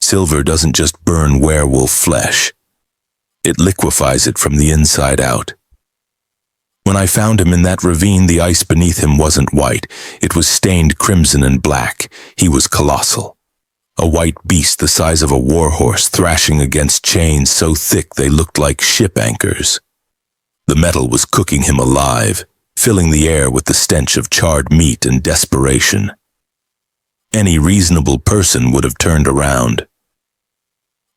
silver doesn't just burn werewolf flesh. It liquefies it from the inside out. When I found him in that ravine, the ice beneath him wasn't white. It was stained crimson and black. He was colossal. A white beast the size of a warhorse, thrashing against chains so thick they looked like ship anchors. The metal was cooking him alive, filling the air with the stench of charred meat and desperation. Any reasonable person would have turned around.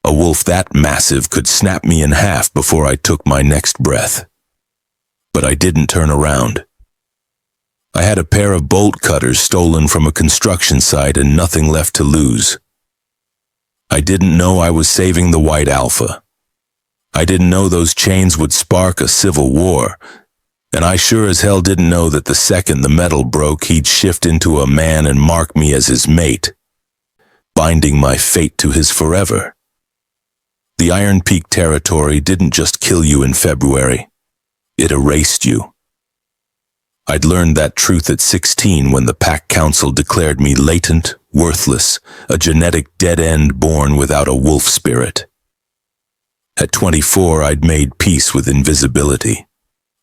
A wolf that massive could snap me in half before I took my next breath. But I didn't turn around. I had a pair of bolt cutters stolen from a construction site and nothing left to lose. I didn't know I was saving the white alpha. I didn't know those chains would spark a civil war, and I sure as hell didn't know that the second the metal broke, he'd shift into a man and mark me as his mate, binding my fate to his forever. The Iron Peak territory didn't just kill you in February. It erased you. I'd learned that truth at 16 when the Pack Council declared me latent, worthless, a genetic dead end born without a wolf spirit. At 24, I'd made peace with invisibility.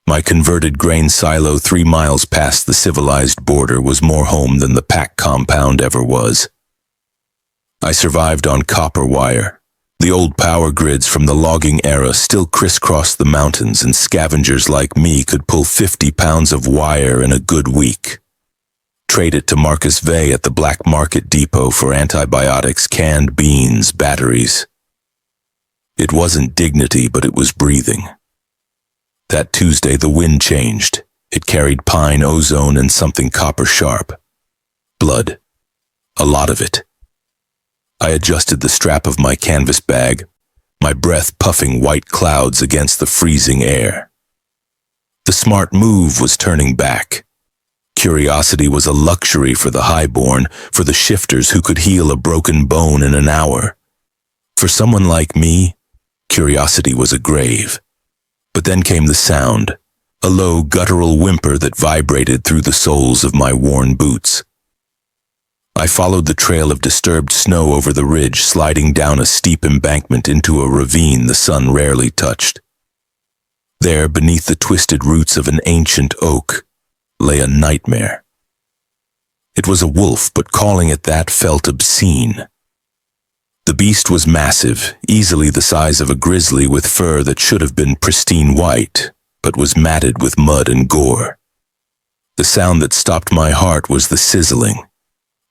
My converted grain silo 3 miles past the civilized border was more home than the Pack compound ever was. I survived on copper wire. The old power grids from the logging era still crisscrossed the mountains, and scavengers like me could pull 50 pounds of wire in a good week. Trade it to Marcus Vey at the black market depot for antibiotics, canned beans, batteries. It wasn't dignity, but it was breathing. That Tuesday the wind changed. It carried pine, ozone, and something copper sharp. Blood. A lot of it. I adjusted the strap of my canvas bag, my breath puffing white clouds against the freezing air. The smart move was turning back. Curiosity was a luxury for the highborn, for the shifters who could heal a broken bone in an hour. For someone like me, curiosity was a grave. But then came the sound, a low guttural whimper that vibrated through the soles of my worn boots. I followed the trail of disturbed snow over the ridge, sliding down a steep embankment into a ravine the sun rarely touched. There, beneath the twisted roots of an ancient oak, lay a nightmare. It was a wolf, but calling it that felt obscene. The beast was massive, easily the size of a grizzly, with fur that should have been pristine white, but was matted with mud and gore. The sound that stopped my heart was the sizzling.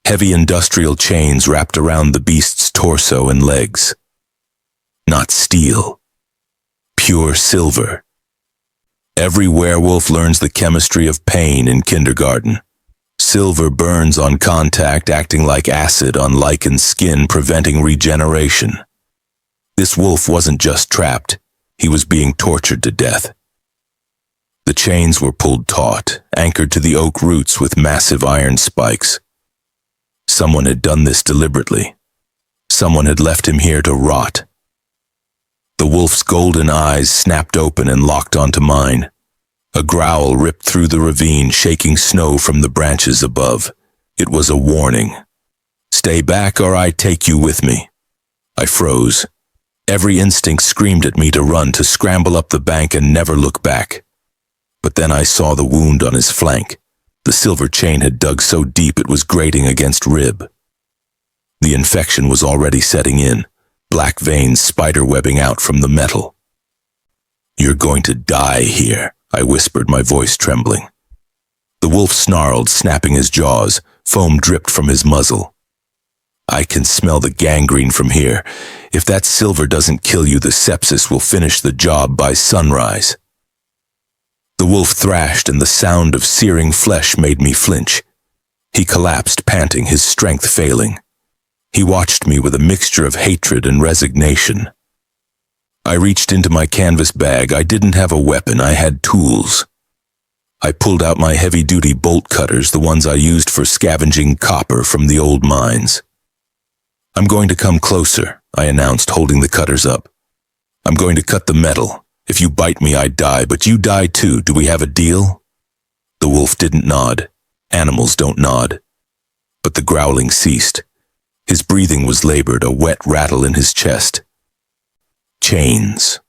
Heavy industrial chains wrapped around the beast's torso and legs. Not steel. Pure silver. Every werewolf learns the chemistry of pain in kindergarten. Silver burns on contact, acting like acid on lichened skin, preventing regeneration. This wolf wasn't just trapped, he was being tortured to death. The chains were pulled taut, anchored to the oak roots with massive iron spikes. Someone had done this deliberately. Someone had left him here to rot. The wolf's golden eyes snapped open and locked onto mine. A growl ripped through the ravine, shaking snow from the branches above. It was a warning. Stay back or I take you with me. I froze. Every instinct screamed at me to run, to scramble up the bank and never look back. But then I saw the wound on his flank. The silver chain had dug so deep it was grating against rib. The infection was already setting in, black veins spiderwebbing out from the metal. You're going to die here, I whispered, my voice trembling. The wolf snarled, snapping his jaws. Foam dripped from his muzzle. I can smell the gangrene from here. If that silver doesn't kill you, the sepsis will finish the job by sunrise. The wolf thrashed, and the sound of searing flesh made me flinch. He collapsed, panting, his strength failing. He watched me with a mixture of hatred and resignation. I reached into my canvas bag. I didn't have a weapon, I had tools. I pulled out my heavy-duty bolt cutters, the ones I used for scavenging copper from the old mines. I'm going to come closer, I announced, holding the cutters up. I'm going to cut the metal. If you bite me, I die, but you die too. Do we have a deal? The wolf didn't nod. Animals don't nod. But the growling ceased. His breathing was labored, a wet rattle in his chest. Chains.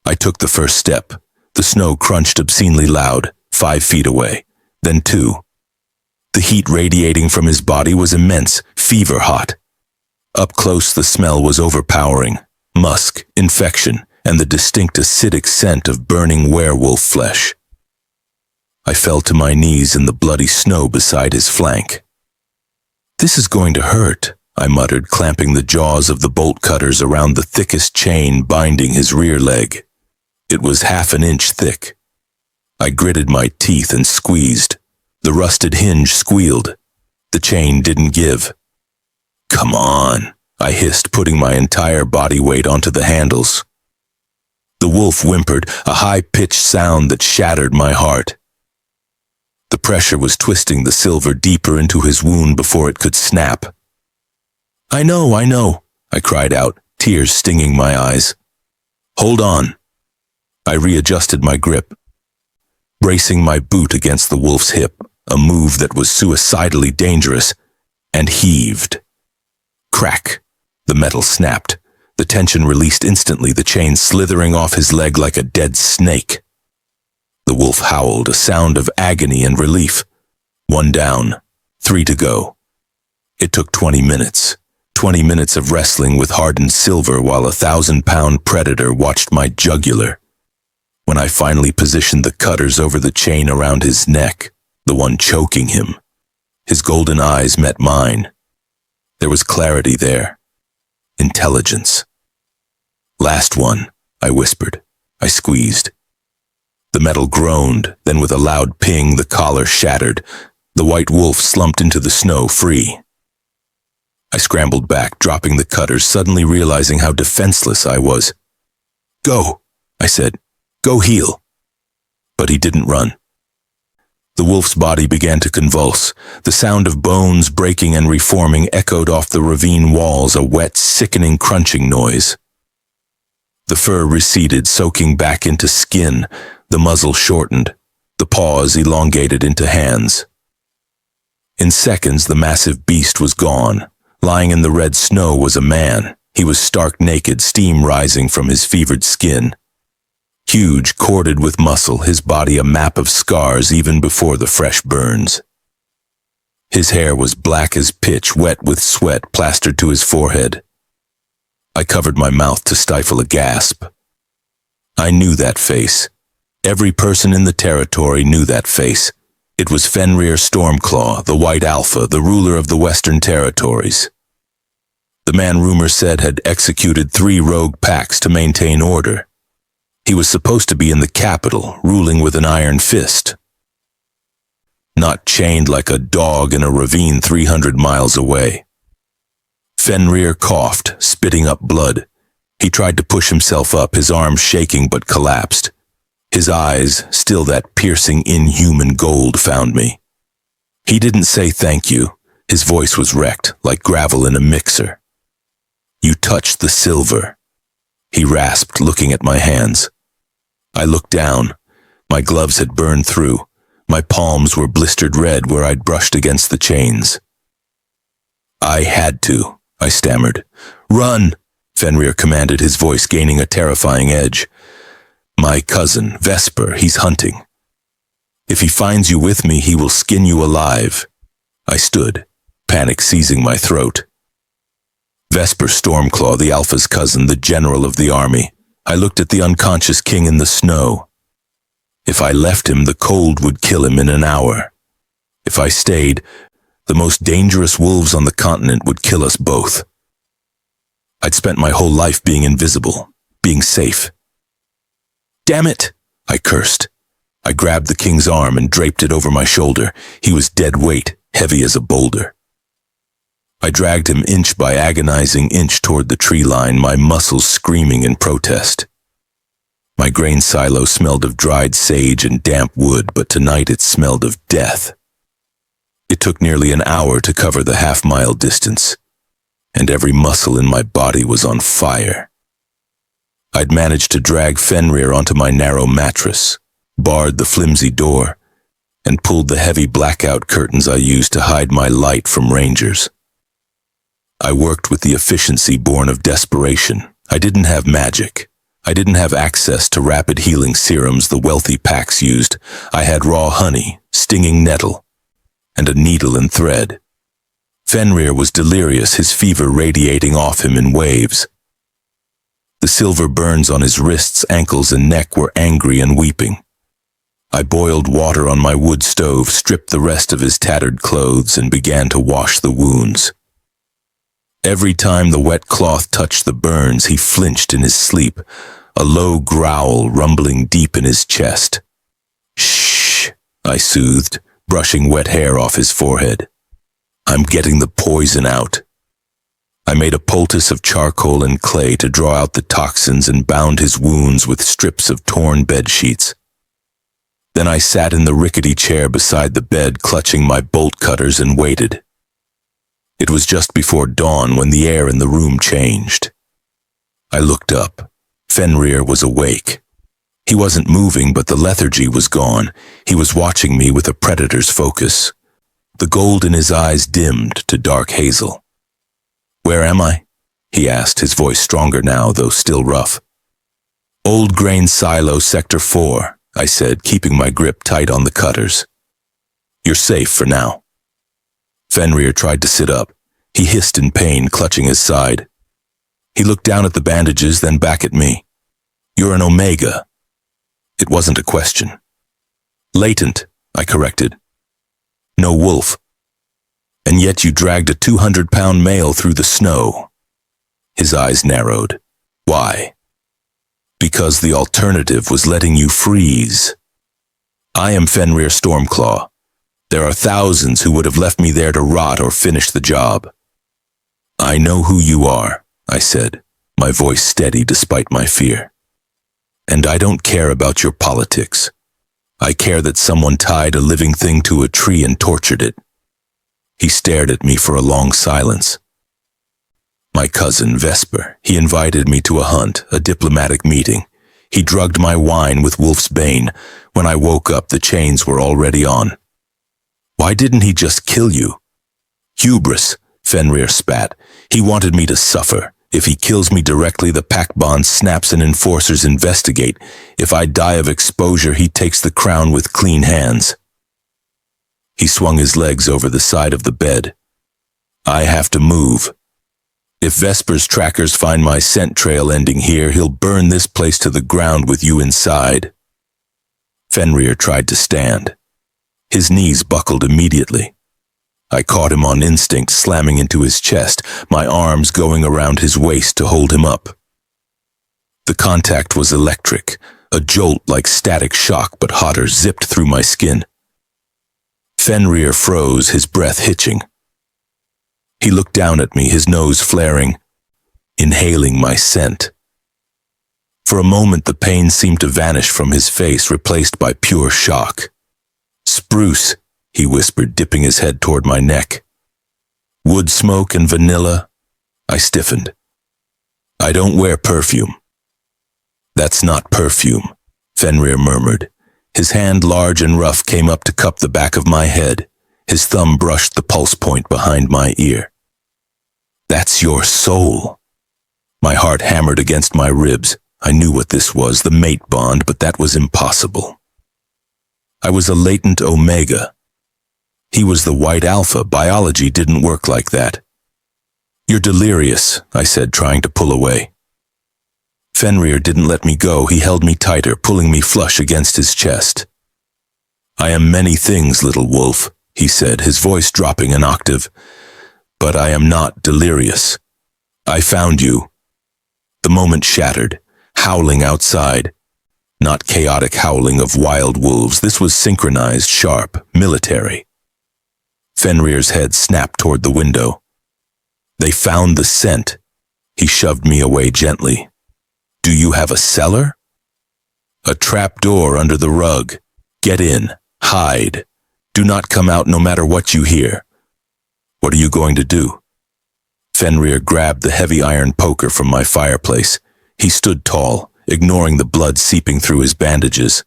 I took the first step. The snow crunched obscenely loud, 5 feet away, then 2. The heat radiating from his body was immense, fever hot. Up close the smell was overpowering, musk, infection, and the distinct acidic scent of burning werewolf flesh. I fell to my knees in the bloody snow beside his flank. "This is going to hurt," I muttered, clamping the jaws of the bolt cutters around the thickest chain binding his rear leg. It was 1/2 inch thick. I gritted my teeth and squeezed. The rusted hinge squealed. The chain didn't give. "Come on," I hissed, putting my entire body weight onto the handles. The wolf whimpered, a high-pitched sound that shattered my heart. The pressure was twisting the silver deeper into his wound before it could snap. I know, I cried out, tears stinging my eyes. "Hold on." I readjusted my grip, bracing my boot against the wolf's hip, a move that was suicidally dangerous, and heaved. Crack! The metal snapped. The tension released instantly, the chain slithering off his leg like a dead snake. The wolf howled, a sound of agony and relief. 1 down, 3 to go. It took 20 minutes. 20 minutes of wrestling with hardened silver while a 1,000-pound predator watched my jugular. When I finally positioned the cutters over the chain around his neck, the one choking him, his golden eyes met mine. There was clarity there. Intelligence. "Last one," I whispered. I squeezed. The metal groaned, then with a loud ping the collar shattered. The white wolf slumped into the snow, free. I scrambled back, dropping the cutters, suddenly realizing how defenseless I was. "Go," I said. "Go heal." But he didn't run. The wolf's body began to convulse. The sound of bones breaking and reforming echoed off the ravine walls, a wet, sickening crunching noise. The fur receded, soaking back into skin. The muzzle shortened. The paws elongated into hands. In seconds, the massive beast was gone. Lying in the red snow was a man. He was stark naked, steam rising from his fevered skin. Huge, corded with muscle, his body a map of scars even before the fresh burns. His hair was black as pitch, wet with sweat plastered to his forehead. I covered my mouth to stifle a gasp. I knew that face. Every person in the territory knew that face. It was Fenrir Stormclaw, the White Alpha, the ruler of the Western Territories. The man rumor said had executed 3 rogue packs to maintain order. He was supposed to be in the capital, ruling with an iron fist. Not chained like a dog in a ravine 300 miles away. Fenrir coughed, spitting up blood. He tried to push himself up, his arms shaking but collapsed. His eyes, still that piercing inhuman gold, found me. He didn't say thank you. His voice was wrecked, like gravel in a mixer. "You touched the silver," he rasped, looking at my hands. I looked down. My gloves had burned through. My palms were blistered red where I'd brushed against the chains. "I had to," I stammered. "Run!" Fenrir commanded, his voice gaining a terrifying edge. "My cousin, Vesper, he's hunting. If he finds you with me, he will skin you alive." I stood, panic seizing my throat. Vesper Stormclaw, the Alpha's cousin, the general of the army. I looked at the unconscious king in the snow. If I left him, the cold would kill him in an hour. If I stayed, the most dangerous wolves on the continent would kill us both. I'd spent my whole life being invisible, being safe. "Damn it!" I cursed. I grabbed the king's arm and draped it over my shoulder. He was dead weight, heavy as a boulder. I dragged him inch by agonizing inch toward the tree line, my muscles screaming in protest. My grain silo smelled of dried sage and damp wood, but tonight it smelled of death. It took nearly an hour to cover the half-mile distance, and every muscle in my body was on fire. I'd managed to drag Fenrir onto my narrow mattress, barred the flimsy door, and pulled the heavy blackout curtains I used to hide my light from rangers. I worked with the efficiency born of desperation. I didn't have magic. I didn't have access to rapid healing serums the wealthy packs used. I had raw honey, stinging nettle, and a needle and thread. Fenrir was delirious, his fever radiating off him in waves. The silver burns on his wrists, ankles, and neck were angry and weeping. I boiled water on my wood stove, stripped the rest of his tattered clothes, and began to wash the wounds. Every time the wet cloth touched the burns, he flinched in his sleep, a low growl rumbling deep in his chest. "Shh," I soothed, brushing wet hair off his forehead. "I'm getting the poison out." I made a poultice of charcoal and clay to draw out the toxins and bound his wounds with strips of torn bed sheets. Then I sat in the rickety chair beside the bed, clutching my bolt cutters, and waited. It was just before dawn when the air in the room changed. I looked up. Fenrir was awake. He wasn't moving, but the lethargy was gone. He was watching me with a predator's focus. The gold in his eyes dimmed to dark hazel. "Where am I?" he asked, his voice stronger now, though still rough. "Old grain silo, Sector 4, I said, keeping my grip tight on the cutters. "You're safe for now." Fenrir tried to sit up. He hissed in pain, clutching his side. He looked down at the bandages, then back at me. "You're an Omega." It wasn't a question. "Latent," I corrected. "No wolf. And yet you dragged a 200-pound male through the snow." His eyes narrowed. "Why?" "Because the alternative was letting you freeze. I am Fenrir Stormclaw. There are thousands who would have left me there to rot or finish the job." "I know who you are," I said, my voice steady despite my fear. "And I don't care about your politics. I care that someone tied a living thing to a tree and tortured it." He stared at me for a long silence. "My cousin, Vesper. He invited me to a hunt, a diplomatic meeting. He drugged my wine with wolf's bane. When I woke up, the chains were already on." "Why didn't he just kill you?" "Hubris," Fenrir spat. "He wanted me to suffer. If he kills me directly, the pack bond snaps and enforcers investigate. If I die of exposure, he takes the crown with clean hands." He swung his legs over the side of the bed. "I have to move. If Vesper's trackers find my scent trail ending here, he'll burn this place to the ground with you inside." Fenrir tried to stand. His knees buckled immediately. I caught him on instinct, slamming into his chest, my arms going around his waist to hold him up. The contact was electric, a jolt like static shock, but hotter, zipped through my skin. Fenrir froze, his breath hitching. He looked down at me, his nose flaring, inhaling my scent. For a moment, the pain seemed to vanish from his face, replaced by pure shock. "Spruce," he whispered, dipping his head toward my neck. "Wood smoke and vanilla." I stiffened. "I don't wear perfume." "That's not perfume," Fenrir murmured. His hand, large and rough, came up to cup the back of my head. His thumb brushed the pulse point behind my ear. "That's your soul." My heart hammered against my ribs. I knew what this was, the mate bond, but that was impossible. I was a latent Omega. He was the white alpha. Biology didn't work like that. "You're delirious," I said, trying to pull away. Fenrir didn't let me go. He held me tighter, pulling me flush against his chest. "I am many things, little wolf," he said, his voice dropping an octave. "But I am not delirious. I found you." The moment shattered, howling outside. Not chaotic howling of wild wolves. This was synchronized, sharp, military. Fenrir's head snapped toward the window. "They found the scent." He shoved me away gently. "Do you have a cellar?" "A trap door under the rug. Get in. Hide. Do not come out no matter what you hear." "What are you going to do?" Fenrir grabbed the heavy iron poker from my fireplace. He stood tall, ignoring the blood seeping through his bandages.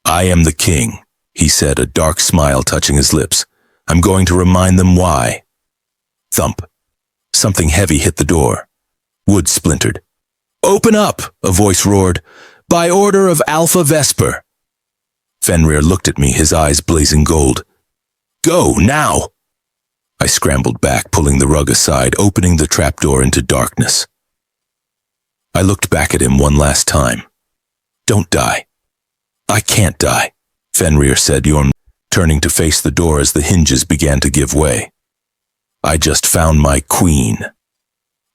"I am the king," he said, a dark smile touching his lips. "I'm going to remind them why." Thump. Something heavy hit the door. Wood splintered. "Open up!" a voice roared. "By order of Alpha Vesper." Fenrir looked at me, his eyes blazing gold. "Go, now!" I scrambled back, pulling the rug aside, opening the trapdoor into darkness. I looked back at him one last time. "Don't die." "I can't die," Fenrir said, turning to face the door as the hinges began to give way. "I just found my queen."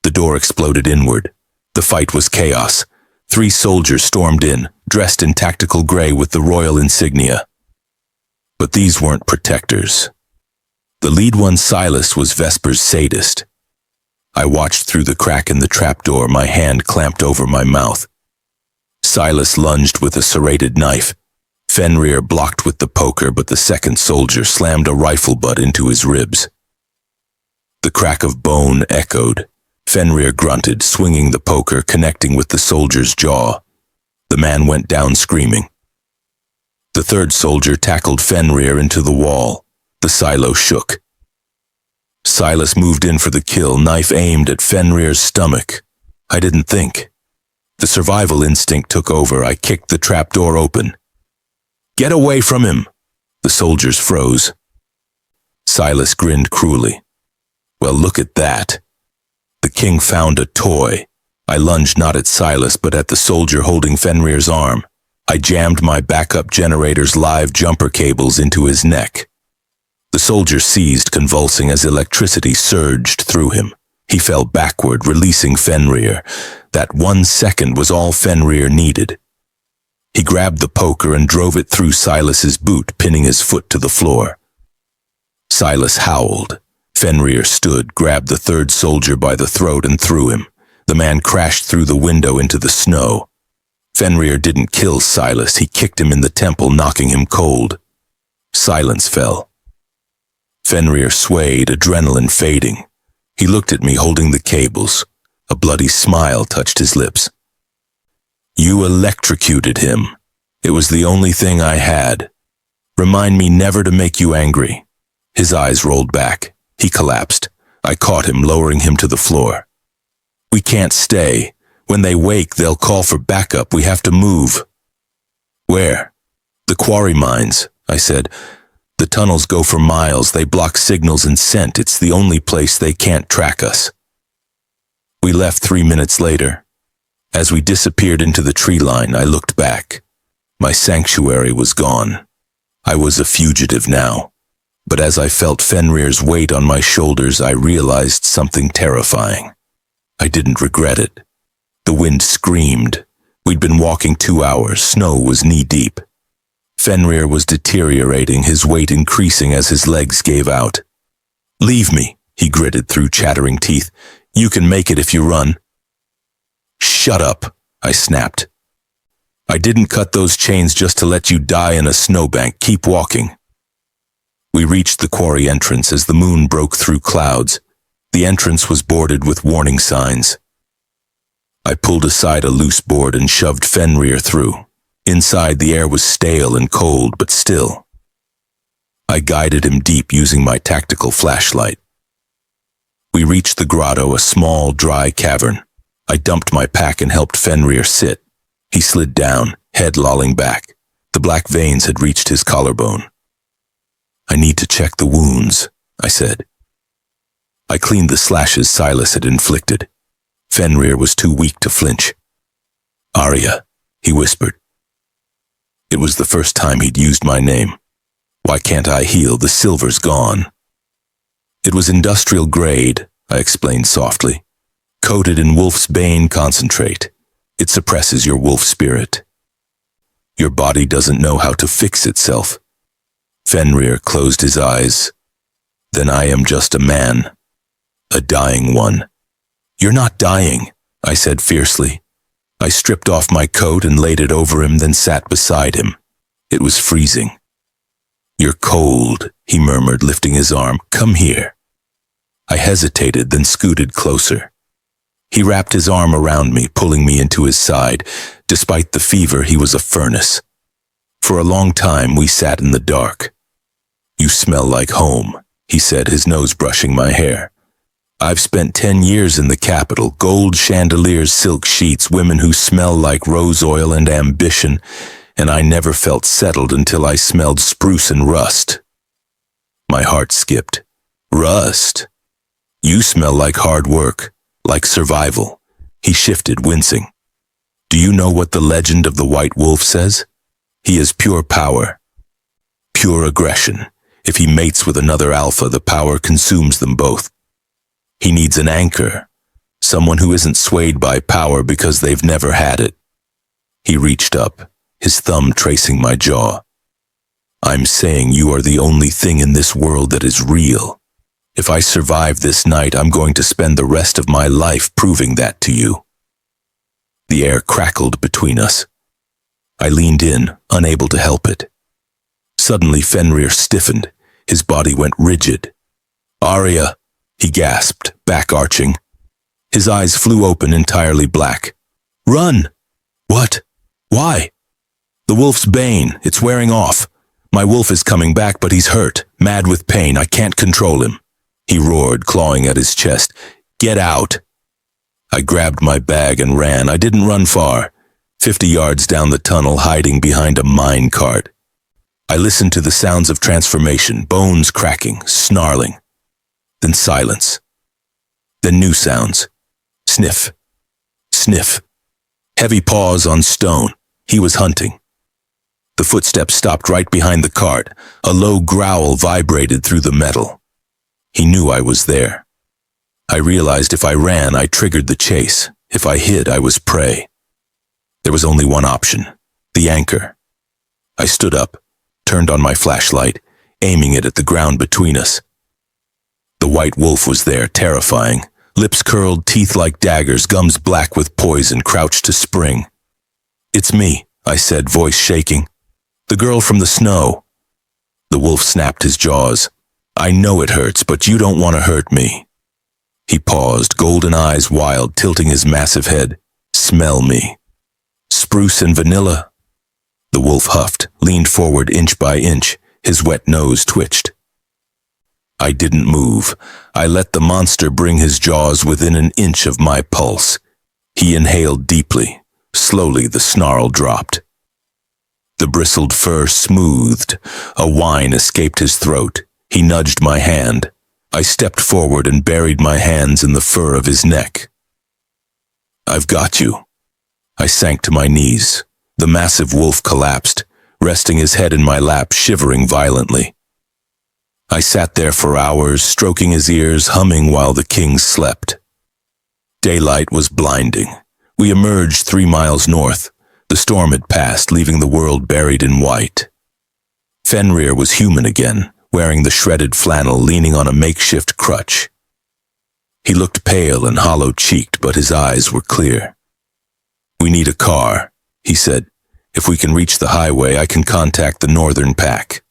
The door exploded inward. The fight was chaos. 3 soldiers stormed in, dressed in tactical gray with the royal insignia. But these weren't protectors. The lead one, Silas, was Vesper's sadist. I watched through the crack in the trapdoor, my hand clamped over my mouth. Silas lunged with a serrated knife. Fenrir blocked with the poker, but the second soldier slammed a rifle butt into his ribs. The crack of bone echoed. Fenrir grunted, swinging the poker, connecting with the soldier's jaw. The man went down screaming. The third soldier tackled Fenrir into the wall. The silo shook. Silas moved in for the kill, knife aimed at Fenrir's stomach. I didn't think. The survival instinct took over. I kicked the trapdoor open. "Get away from him!" The soldiers froze. Silas grinned cruelly. "Well, look at that." The king found a toy. I lunged not at Silas, but at the soldier holding Fenrir's arm. I jammed my backup generator's live jumper cables into his neck. The soldier seized, convulsing as electricity surged through him. He fell backward, releasing Fenrir. That 1 second was all Fenrir needed. He grabbed the poker and drove it through Silas's boot, pinning his foot to the floor. Silas howled. Fenrir stood, grabbed the third soldier by the throat and threw him. The man crashed through the window into the snow. Fenrir didn't kill Silas. He kicked him in the temple, knocking him cold. Silence fell. Fenrir swayed, adrenaline fading. He looked at me, holding the cables. A bloody smile touched his lips. "You electrocuted him. It was the only thing I had. Remind me never to make you angry." His eyes rolled back. He collapsed. I caught him, lowering him to the floor. "We can't stay. When they wake, they'll call for backup. We have to move." "Where?" "The quarry mines," I said. "The tunnels go for miles. They block signals and scent. It's the only place they can't track us." We left 3 minutes later. As we disappeared into the tree line, I looked back. My sanctuary was gone. I was a fugitive now. But as I felt Fenrir's weight on my shoulders, I realized something terrifying. I didn't regret it. The wind screamed. We'd been walking 2 hours. Snow was knee-deep. Fenrir was deteriorating, his weight increasing as his legs gave out. "Leave me," he gritted through chattering teeth. "You can make it if you run." "Shut up," I snapped. "I didn't cut those chains just to let you die in a snowbank. Keep walking." We reached the quarry entrance as the moon broke through clouds. The entrance was boarded with warning signs. I pulled aside a loose board and shoved Fenrir through. Inside, the air was stale and cold, but still. I guided him deep using my tactical flashlight. We reached the grotto, a small, dry cavern. I dumped my pack and helped Fenrir sit. He slid down, head lolling back. The black veins had reached his collarbone. "I need to check the wounds," I said. I cleaned the slashes Silas had inflicted. Fenrir was too weak to flinch. "Arya," he whispered. It was the first time he'd used my name. "Why can't I heal? The silver's gone." "It was industrial grade," I explained softly. "Coated in wolf's bane concentrate. It suppresses your wolf spirit. Your body doesn't know how to fix itself." Fenrir closed his eyes. "Then I am just a man. A dying one." "You're not dying," I said fiercely. I stripped off my coat and laid it over him, then sat beside him. It was freezing. "You're cold," he murmured, lifting his arm. "Come here." I hesitated, then scooted closer. He wrapped his arm around me, pulling me into his side. Despite the fever, he was a furnace. For a long time, we sat in the dark. "You smell like home," he said, his nose brushing my hair. I've spent 10 years in the capital, gold chandeliers, silk sheets, women who smell like rose oil and ambition, and I never felt settled until I smelled spruce and rust. My heart skipped. Rust? You smell like hard work, like survival. He shifted, wincing. Do you know what the legend of the white wolf says? He is pure power, pure aggression. If he mates with another alpha, the power consumes them both. He needs an anchor, someone who isn't swayed by power because they've never had it. He reached up, his thumb tracing my jaw. I'm saying you are the only thing in this world that is real. If I survive this night, I'm going to spend the rest of my life proving that to you. The air crackled between us. I leaned in, unable to help it. Suddenly Fenrir stiffened. His body went rigid. Arya, he gasped, back arching. His eyes flew open, entirely black. Run! What? Why? The wolf's bane, it's wearing off. My wolf is coming back, but he's hurt, mad with pain. I can't control him. He roared, clawing at his chest. Get out! I grabbed my bag and ran. I didn't run far. 50 yards down the tunnel, hiding behind a mine cart. I listened to the sounds of transformation, bones cracking, snarling. Then silence. Then new sounds. Sniff. Sniff. Heavy paws on stone. He was hunting. The footsteps stopped right behind the cart. A low growl vibrated through the metal. He knew I was there. I realized if I ran, I triggered the chase. If I hid, I was prey. There was only one option. The anchor. I stood up, turned on my flashlight, aiming it at the ground between us. The white wolf was there, terrifying. Lips curled, teeth like daggers, gums black with poison, crouched to spring. It's me, I said, voice shaking. The girl from the snow. The wolf snapped his jaws. I know it hurts, but you don't want to hurt me. He paused, golden eyes wild, tilting his massive head. Smell me. Spruce and vanilla. The wolf huffed, leaned forward inch by inch. His wet nose twitched. I didn't move. I let the monster bring his jaws within an inch of my pulse. He inhaled deeply. Slowly the snarl dropped. The bristled fur smoothed. A whine escaped his throat. He nudged my hand. I stepped forward and buried my hands in the fur of his neck. I've got you. I sank to my knees. The massive wolf collapsed, resting his head in my lap, shivering violently. I sat there for hours, stroking his ears, humming while the king slept. Daylight was blinding. We emerged 3 miles north. The storm had passed, leaving the world buried in white. Fenrir was human again, wearing the shredded flannel, leaning on a makeshift crutch. He looked pale and hollow-cheeked, but his eyes were clear. We need a car, he said. If we can reach the highway, I can contact the northern pack.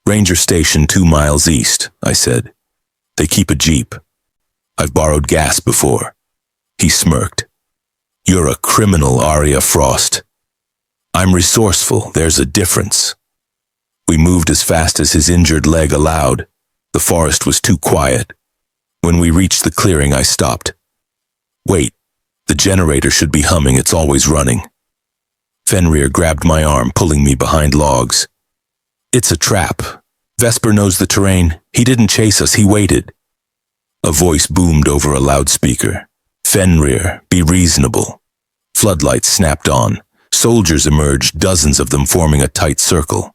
Ranger station 2 miles east, I said. They keep a jeep. I've borrowed gas before. He smirked. You're a criminal, Arya Frost. I'm resourceful, there's a difference. We moved as fast as his injured leg allowed. The forest was too quiet. When we reached the clearing, I stopped. Wait, the generator should be humming, it's always running. Fenrir grabbed my arm, pulling me behind logs. It's a trap. Vesper knows the terrain. He didn't chase us, he waited. A voice boomed over a loudspeaker. Fenrir, be reasonable. Floodlights snapped on. Soldiers emerged, dozens of them forming a tight circle.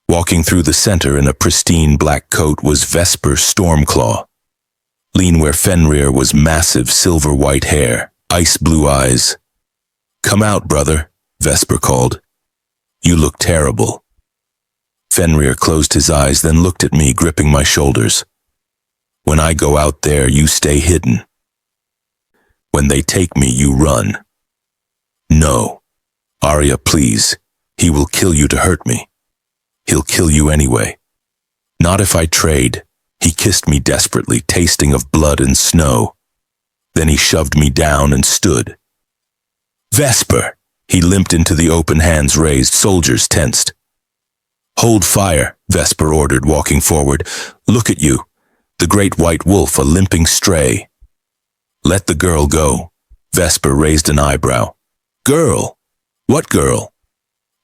Walking through the center in a pristine black coat was Vesper Stormclaw. Lean where Fenrir was massive silver-white hair, ice-blue eyes. Come out, brother, Vesper called. You look terrible. Fenrir closed his eyes, then looked at me, gripping my shoulders. When I go out there, you stay hidden. When they take me, you run. No. Arya, please. He will kill you to hurt me. He'll kill you anyway. Not if I trade. He kissed me desperately, tasting of blood and snow. Then he shoved me down and stood. Vesper! He limped into the open, hands raised, soldiers tensed. Hold fire, Vesper ordered, walking forward. Look at you. The great white wolf, a limping stray. Let the girl go. Vesper raised an eyebrow. Girl? What girl?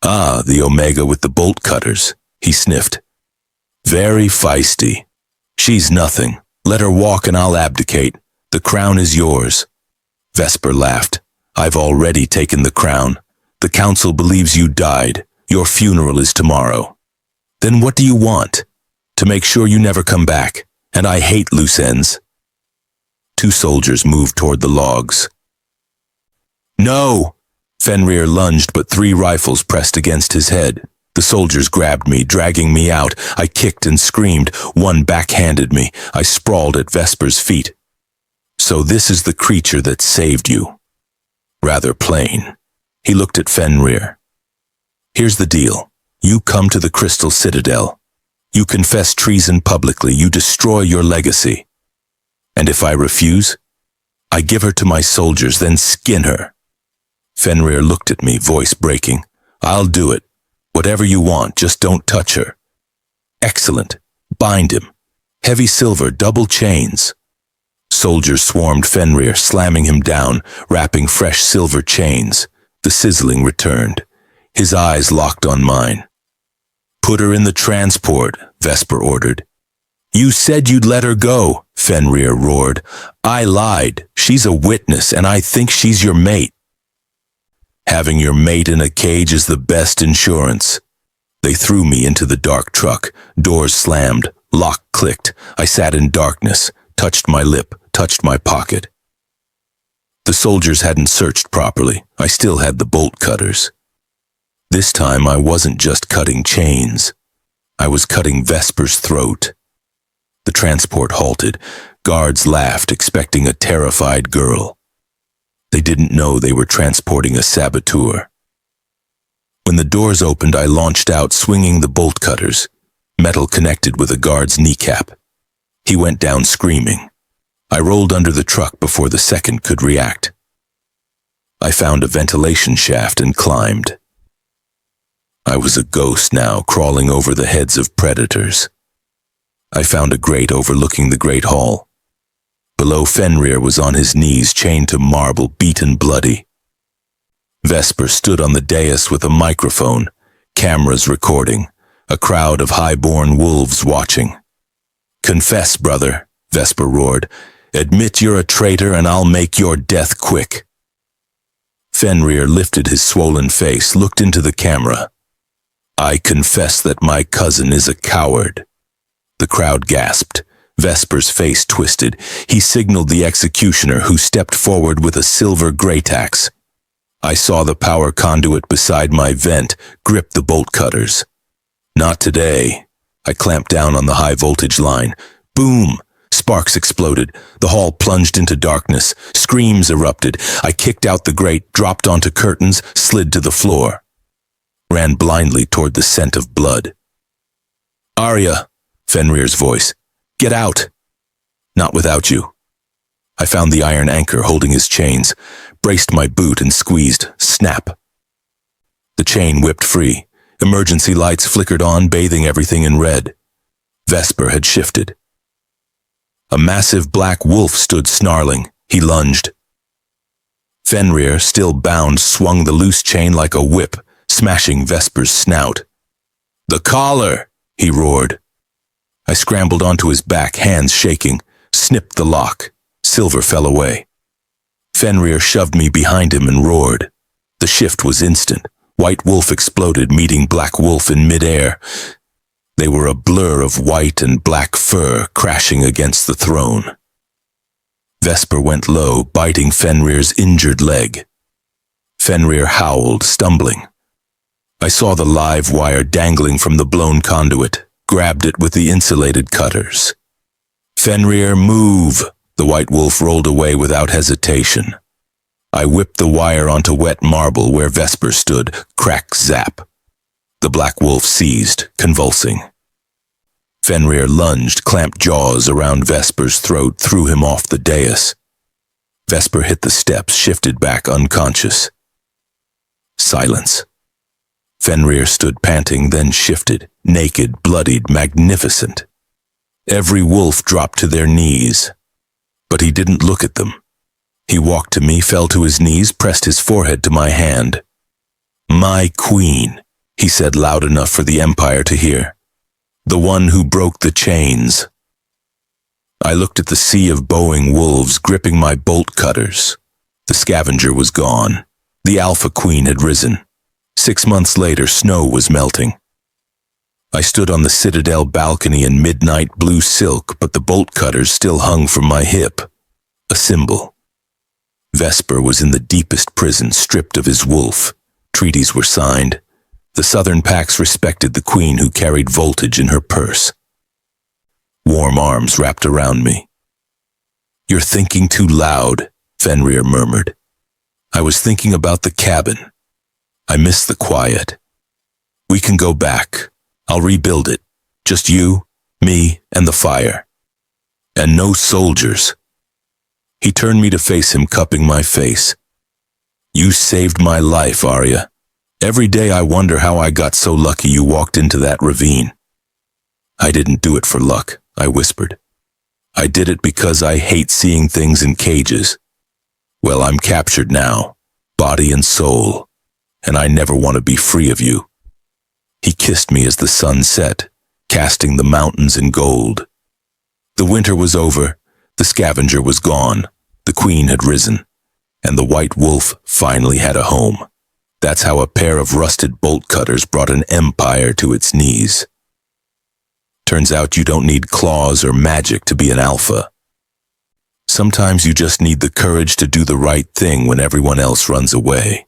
Ah, the Omega with the bolt cutters, he sniffed. Very feisty. She's nothing. Let her walk and I'll abdicate. The crown is yours. Vesper laughed. I've already taken the crown. The council believes you died. Your funeral is tomorrow. Then what do you want? To make sure you never come back. And I hate loose ends. Two soldiers moved toward the logs. No! Fenrir lunged, but 3 rifles pressed against his head. The soldiers grabbed me, dragging me out. I kicked and screamed. One backhanded me. I sprawled at Vesper's feet. So this is the creature that saved you. Rather plain. He looked at Fenrir. Here's the deal. You come to the Crystal Citadel. You confess treason publicly. You destroy your legacy. And if I refuse, I give her to my soldiers, then skin her. Fenrir looked at me, voice breaking. I'll do it. Whatever you want, just don't touch her. Excellent. Bind him. Heavy silver, double chains. Soldiers swarmed Fenrir, slamming him down, wrapping fresh silver chains. The sizzling returned. His eyes locked on mine. Put her in the transport, Vesper ordered. You said you'd let her go, Fenrir roared. I lied. She's a witness, and I think she's your mate. Having your mate in a cage is the best insurance. They threw me into the dark truck. Doors slammed. Lock clicked. I sat in darkness, touched my lip, touched my pocket. The soldiers hadn't searched properly. I still had the bolt cutters. This time I wasn't just cutting chains. I was cutting Vesper's throat. The transport halted. Guards laughed, expecting a terrified girl. They didn't know they were transporting a saboteur. When the doors opened, I launched out, swinging the bolt cutters. Metal connected with a guard's kneecap. He went down screaming. I rolled under the truck before the second could react. I found a ventilation shaft and climbed. I was a ghost now, crawling over the heads of predators. I found a grate overlooking the great hall. Below, Fenrir was on his knees, chained to marble, beaten bloody. Vesper stood on the dais with a microphone, cameras recording, a crowd of high-born wolves watching. Confess, brother, Vesper roared. Admit you're a traitor and I'll make your death quick. Fenrir lifted his swollen face, looked into the camera. I confess that my cousin is a coward. The crowd gasped. Vesper's face twisted. He signaled the executioner, who stepped forward with a silver great axe. I saw the power conduit beside my vent grip the bolt cutters. Not today. I clamped down on the high voltage line. Boom! Sparks exploded. The hall plunged into darkness. Screams erupted. I kicked out the grate, dropped onto curtains, slid to the floor. Ran blindly toward the scent of blood. Arya, Fenrir's voice. Get out! Not without you. I found the iron anchor holding his chains, braced my boot and squeezed. Snap! The chain whipped free. Emergency lights flickered on, bathing everything in red. Vesper had shifted. A massive black wolf stood snarling. He lunged. Fenrir, still bound, swung the loose chain like a whip, smashing Vesper's snout. The collar! He roared. I scrambled onto his back, hands shaking, snipped the lock. Silver fell away. Fenrir shoved me behind him and roared. The shift was instant. White wolf exploded, meeting black wolf in midair. They were a blur of white and black fur crashing against the throne. Vesper went low, biting Fenrir's injured leg. Fenrir howled, stumbling. I saw the live wire dangling from the blown conduit, grabbed it with the insulated cutters. Fenrir, move! The white wolf rolled away without hesitation. I whipped the wire onto wet marble where Vesper stood. Crack, zap. The black wolf seized, convulsing. Fenrir lunged, clamped jaws around Vesper's throat, threw him off the dais. Vesper hit the steps, shifted back unconscious. Silence. Fenrir stood panting, then shifted, naked, bloodied, magnificent. Every wolf dropped to their knees. But he didn't look at them. He walked to me, fell to his knees, pressed his forehead to my hand. "My queen," he said loud enough for the Empire to hear. "The one who broke the chains." I looked at the sea of bowing wolves gripping my bolt cutters. The scavenger was gone. The Alpha Queen had risen. 6 months later, snow was melting. I stood on the citadel balcony in midnight blue silk, but the bolt cutters still hung from my hip. A symbol. Vesper was in the deepest prison, stripped of his wolf. Treaties were signed. The southern packs respected the queen who carried voltage in her purse. Warm arms wrapped around me. "You're thinking too loud," Fenrir murmured. I was thinking about the cabin. I miss the quiet. "We can go back. I'll rebuild it. Just you, me, and the fire. And no soldiers." He turned me to face him, cupping my face. "You saved my life, Arya. Every day I wonder how I got so lucky you walked into that ravine." "I didn't do it for luck," I whispered. "I did it because I hate seeing things in cages. Well, I'm captured now, body and soul, and I never want to be free of you." He kissed me as the sun set, casting the mountains in gold. The winter was over, the scavenger was gone, the queen had risen, and the white wolf finally had a home. That's how a pair of rusted bolt cutters brought an empire to its knees. Turns out you don't need claws or magic to be an alpha. Sometimes you just need the courage to do the right thing when everyone else runs away.